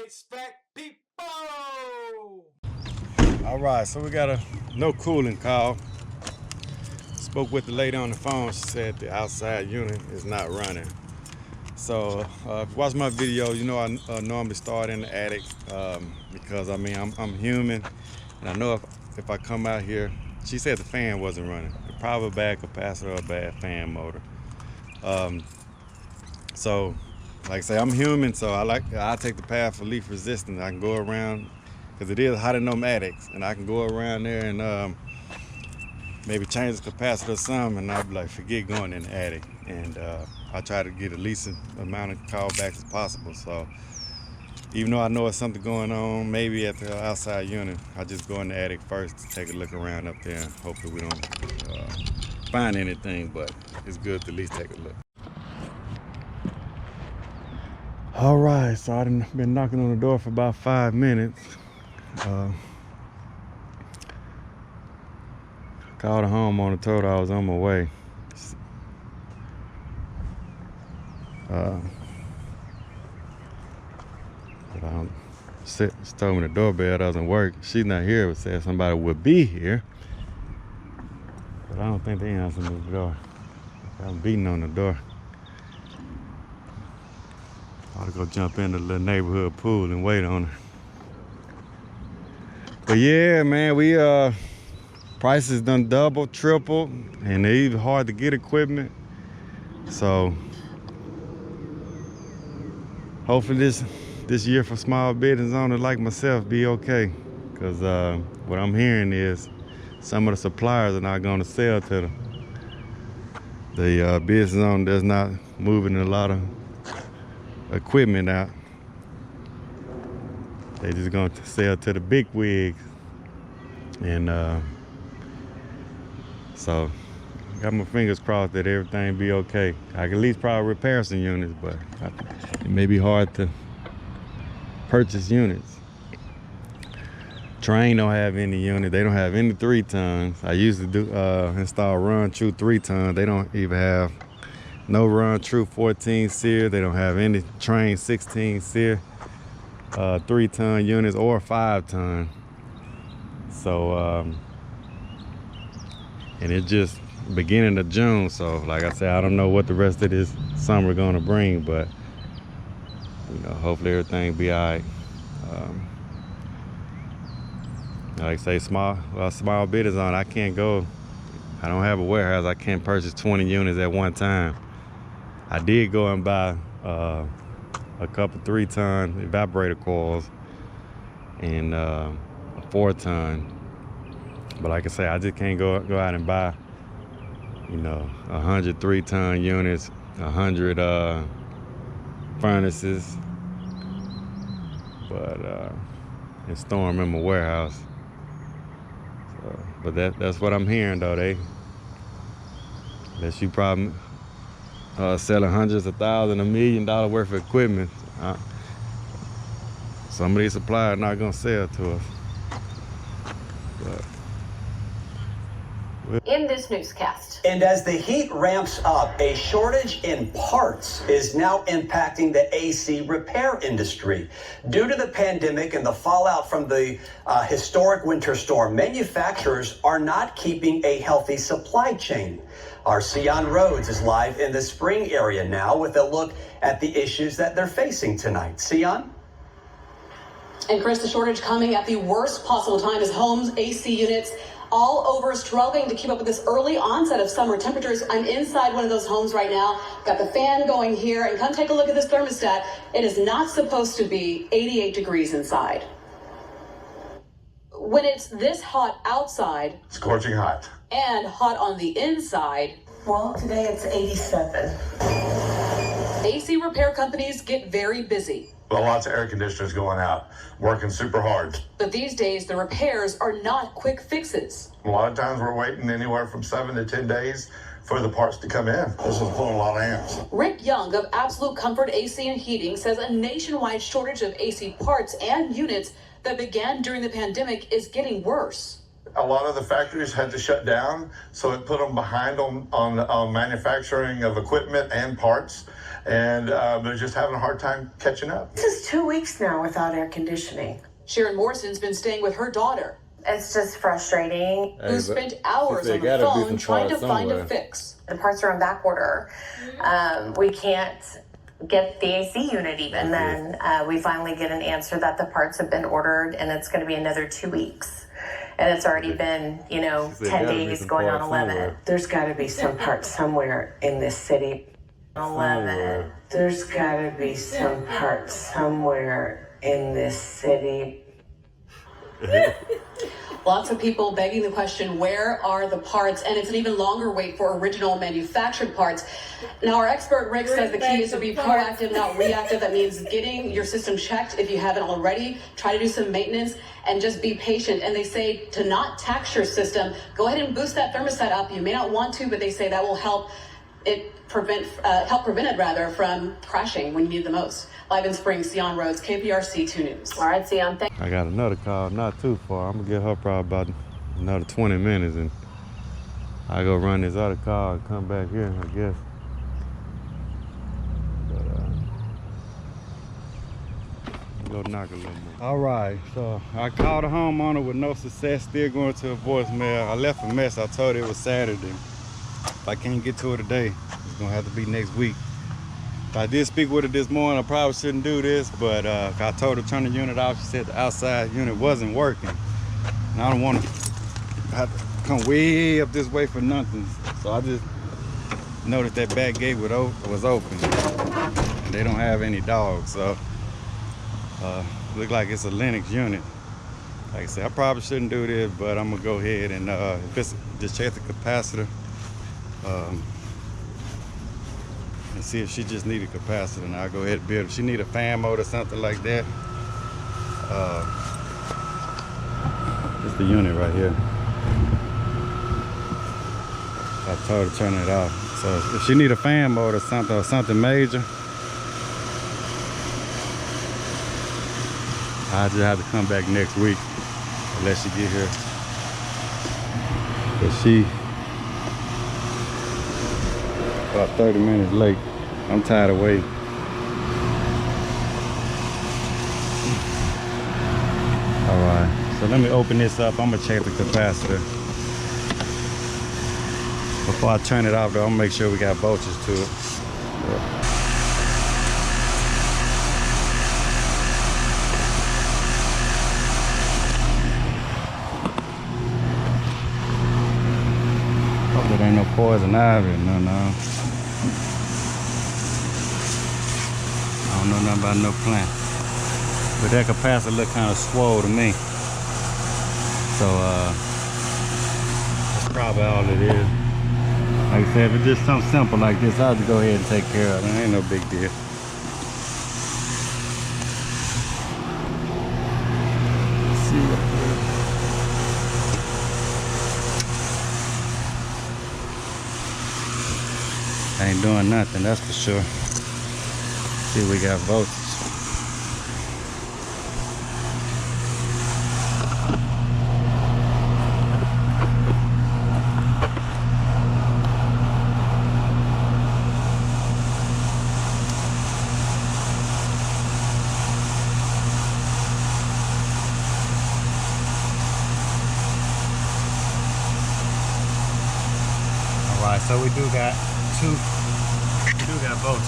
HVAC people! All right, so we got a no cooling call. Spoke with the lady on the phone. She said the outside unit is not running. So if you watch my video, you know I normally start in the attic because I mean I'm human, and I know if I come out here, she said the fan wasn't running. Probably a bad capacitor or a bad fan motor. So like I say, I'm human, so I take the path of least resistance. I can go around because it is hot in them attics, and I can go around there and maybe change the capacitor or something, and I'll be like, forget going in the attic. And I try to get the least amount of callbacks as possible. So even though I know it's something going on, maybe at the outside unit, I just go in the attic first to take a look around up there. And hopefully we don't find anything, but it's good to at least take a look. All right, so I've been knocking on the door for about 5 minutes. Called a homeowner, told her I was on my way. She told me the doorbell doesn't work. She's not here, but said somebody would be here. But I don't think they answered the door. I'm beating on the door. I ought to go jump in the little neighborhood pool and wait on her. But yeah, man, we prices done double, triple, and they're even hard to get equipment. So hopefully this year for small business owners like myself be okay. Cause what I'm hearing is some of the suppliers are not gonna sell to the business owner that's not moving a lot of equipment out. They just gonna sell to the big wigs. And so got my fingers crossed that everything be okay. I can at least probably repair some units, but it may be hard to purchase units. Train don't have any unit. They don't have any 3 tons. I used to do install Run True 3 tons. They don't even have no Run True 14 SEER. They don't have any Train 16 SEER 3-ton units or 5-ton. So and it's just beginning of June, so like I said, I don't know what the rest of this summer gonna bring, but you know, hopefully everything be all right. Like I say, small business on, I can't go, I don't have a warehouse, I can't purchase 20 units at one time. I did go and buy a couple 3-ton evaporator coils and a 4-ton. But like I say, I just can't go out and buy, you know, 100 3-ton units, 100 furnaces, but and store them in my warehouse. So, but that's what I'm hearing though. That you probably selling hundreds of thousands, $1 million worth of equipment. Some of these suppliers not gonna sell to us. But in this newscast. And as the heat ramps up, a shortage in parts is now impacting the AC repair industry. Due to the pandemic and the fallout from the historic winter storm, manufacturers are not keeping a healthy supply chain. Our Sion Rhodes is live in the Spring area now with a look at the issues that they're facing tonight. Sion? And Chris, the shortage coming at the worst possible time as homes, AC units, all over struggling to keep up with this early onset of summer temperatures. I'm inside one of those homes right now. Got the fan going here, and come take a look at this thermostat. It is not supposed to be 88 degrees inside. When it's this hot outside, scorching hot, and hot on the inside, well, today it's 87. AC repair companies get very busy. Well, lots of air conditioners going out, working super hard. But these days, the repairs are not quick fixes. A lot of times we're waiting anywhere from 7 to 10 days for the parts to come in. This is pulling a lot of amps. Rick Young of Absolute Comfort AC and Heating says a nationwide shortage of AC parts and units that began during the pandemic is getting worse. A lot of the factories had to shut down, so it put them behind on manufacturing of equipment and parts. and they're just having a hard time catching up. This is 2 weeks now without air conditioning. Sharon Morrison's been staying with her daughter, It's just frustrating. who spent hours on the phone trying to find a fix. The parts are on back order. We can't get the AC unit even then. We finally get an answer that the parts have been ordered and it's going to be another 2 weeks. And it's already been, 10 days going on 11. There's got to be some parts somewhere in this city. 11. There's got to be some parts somewhere in this city. Lots of people begging the question, where are the parts? And it's an even longer wait for original manufactured parts. Now, our expert Rick says the key is to be proactive, not reactive. That means getting your system checked if you haven't already. Try to do some maintenance and just be patient. And they say to not tax your system. Go ahead and boost that thermostat up. You may not want to, but they say that will help prevent it from crashing when you need it the most. Live in Springs, Sion Rhodes, KPRC 2 News. All right, Sion, thank I got another call, not too far. I'm gonna get her probably about another 20 minutes, and I go run this other call and come back here, I guess. But go knock a little more. All right, so I called a homeowner with no success, still going to a voicemail. I left a mess. I told her it was Saturday. If I can't get to her today, it's gonna have to be next week. I did speak with her this morning. I probably shouldn't do this, but I told her to turn the unit off. She said the outside unit wasn't working. And I don't want to have to come way up this way for nothing. So I just noticed that back gate was open. And they don't have any dogs, so look like it's a Lennox unit. Like I said, I probably shouldn't do this, but I'm gonna go ahead and if it's just check the capacitor. And see if she just need a capacitor, and I'll go ahead and build it. If she need a fan mode or something like that, it's the unit right here. I told her to turn it off. So if she need a fan mode or something major, I just have to come back next week unless she get here. But she about 30 minutes late. I'm tired of waiting. All right, so let me open this up. I'm gonna check the capacitor. Before I turn it off though, I'm gonna make sure we got voltage to it. Hope there ain't no poison ivy or no. I don't know nothing about no plant. But that capacitor look kind of swole to me. So that's probably all it is. Like I said, if it's just something simple like this, I'll just go ahead and take care of it. It ain't no big deal. Let's see what ain't doing nothing, that's for sure. See, we got voltage. All right, so we do got voltage.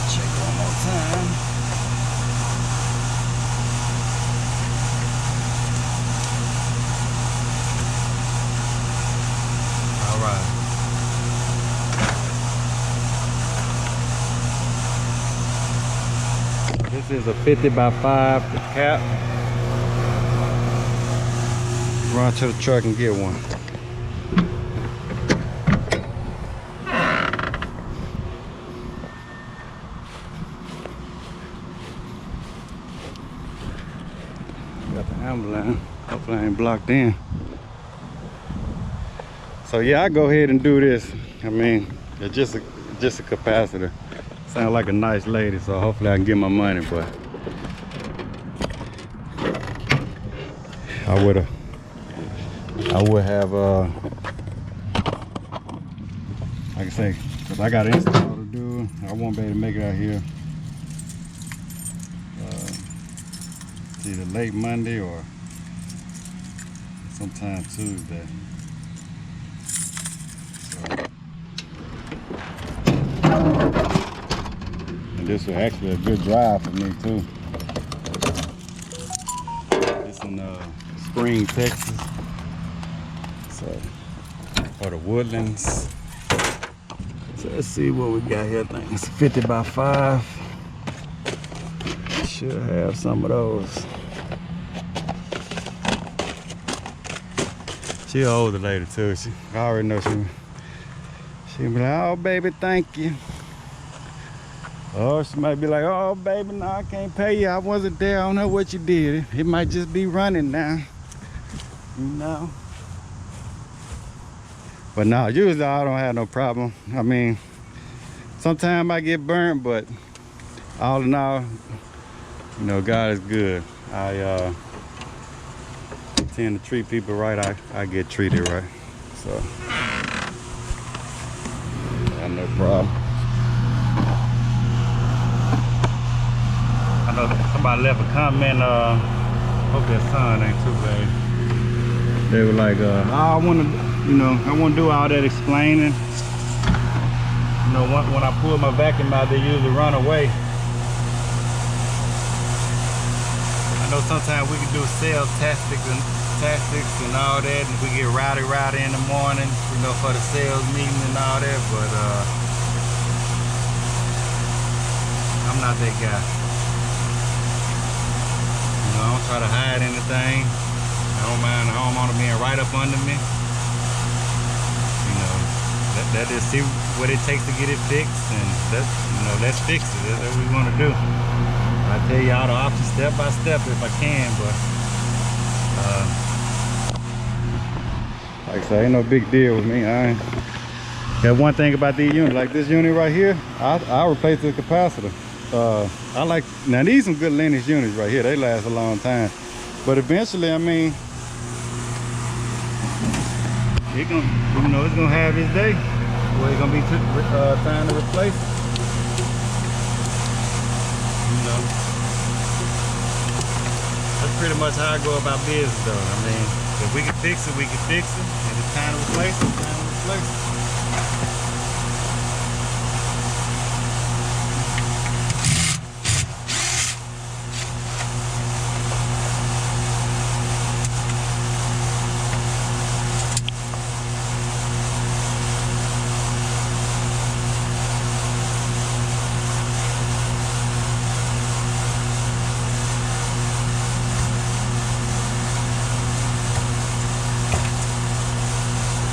Check one more time. All right. This is a 50 by 5 cap. Run to the truck and get one. Got the ambulance. Hopefully I ain't blocked in. So yeah, I go ahead and do this. I mean, it's just a capacitor. Sound like a nice lady, so hopefully I can get my money, but I would have like I say, because I got an install to do. I won't be able to make it out here. It's either late Monday or sometime Tuesday. And this was actually a good drive for me too. It's in Spring, Texas. So, for the Woodlands. So let's see what we got here. I think it's 50 by 5. Should have some of those. She an older lady too. I already know she be like, oh baby, thank you. Or she might be like, oh baby, no, I can't pay you. I wasn't there. I don't know what you did. It might just be running now. You know. But no, usually I don't have no problem. I mean, sometimes I get burnt, but all in all, you know, God is good. I tend to treat people right. I get treated right. So, I have no problem. I know somebody left a comment. Hope that son ain't too bad. They were like, I want to, you know, I want to do all that explaining. You know, when I pull my vacuum out, they usually run away. I know sometimes we can do sales tactics and all that, and we get rowdy in the morning, you know, for the sales meeting and all that, but I'm not that guy. You know, I don't try to hide anything. I don't mind the homeowner being right up under me. You know, that just see what it takes to get it fixed, and that, you know, let's fix it. That's what we want to do. I tell you all the options step by step if I can, but like I say, ain't no big deal with me. Got one thing about these units, like this unit right here, I'll replace the capacitor. I like, now these some good Lennox units right here. They last a long time. But eventually, I mean, it's gonna, you know, it's gonna have its day where it's gonna be time to replace it. You know, that's pretty much how I go about business, though. I mean, if we can fix it, we can fix it. And it's time to replace it, it's time to replace it.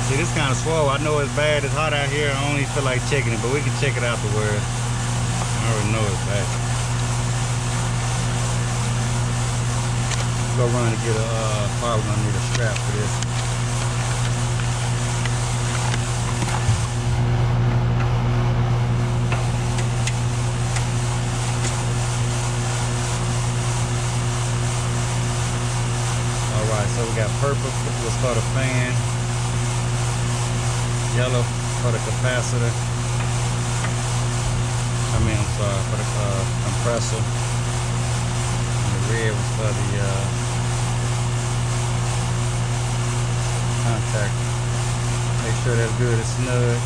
See, this kind of slow. I know it's bad. It's hot out here. I don't even feel like checking it, but we can check it afterwards. I already know it's bad. Go run and get a, probably gonna need a strap for this. All right, so we got purple was for the fan. Yellow for the capacitor. I mean, I'm sorry, for the compressor. And the red was for the contactor. Make sure that's good and snug.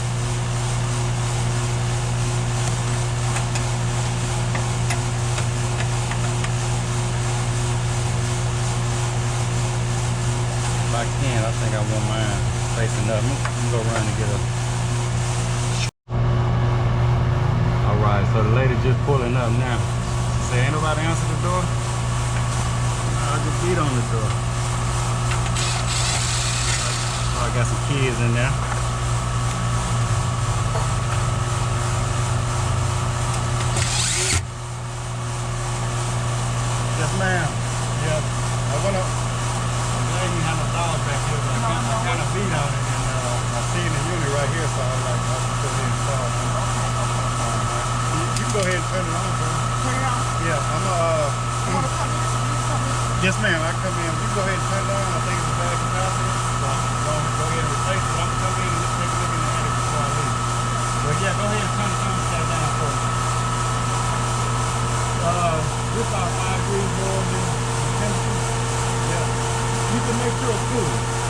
If I can, I think I want mine facing up. I'm gonna go run and get a. Alright, so the lady just pulling up now. She said, ain't nobody answer the door? I just beat on the door. Oh, I got some kids in there. Yes, ma'am. Yeah, I went up. I'm glad you have a dog back here, but I kind of beat on it, and I seen the unit right here, so I was like, I'll just go ahead and install it. You can go ahead and turn it on, bro. Turn it on? Yeah, I'm Yes, ma'am. I come in. You go ahead and turn it on. I think it's a bad capacity. So go ahead and replace it. I'm gonna come in and just take a look in the attic before I leave. But yeah, go ahead and turn the thermostat down for me. We're about 5 degrees more than the temperature. Yeah. You can make sure it's cool.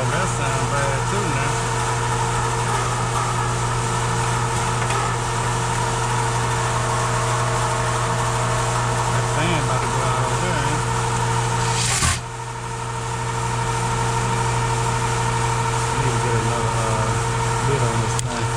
That sounds bad too now. That fan about to go out over there, ain't it? I need to get another lid on this thing.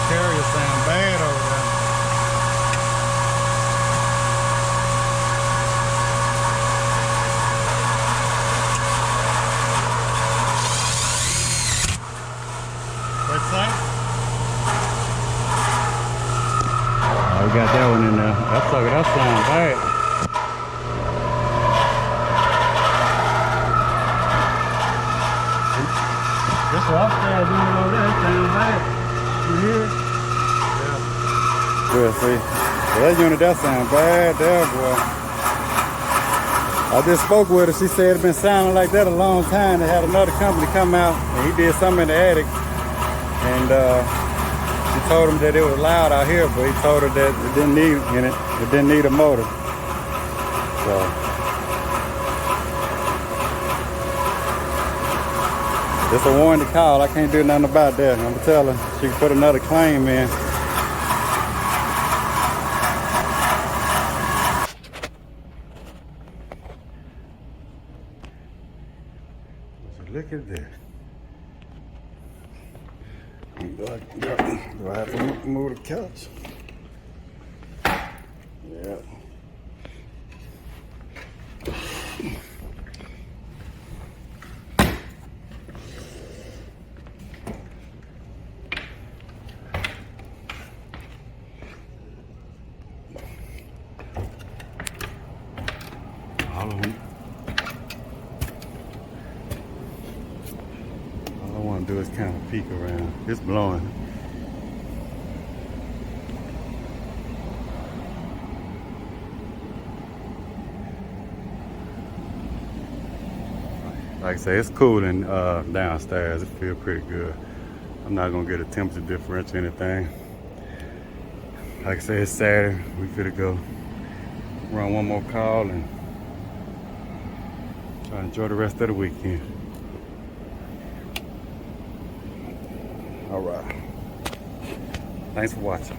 Carrier sound bad over there. What's that? Oh, we got that one in there. That sucker, that sound bad. This one upstairs doing over there, it sounds bad. You hear it? Yeah, see, that unit, that sound bad there, boy. I just spoke with her. She said it's been sounding like that a long time. They had another company come out, and he did something in the attic. And he told him that it was loud out here, but he told her that it didn't need it didn't need a motor. So it's a warranty call. I can't do nothing about that. I'm gonna tell her she can put another claim in. Look at this. Do I have to move the couch? Yeah. All I want to do is kind of peek around. It's blowing. Like I say, it's cooling downstairs. It feels pretty good. I'm not gonna get a temperature differential or anything. Like I say, it's Saturday. We finna go run one more call and try to enjoy the rest of the weekend. All right. Thanks for watching.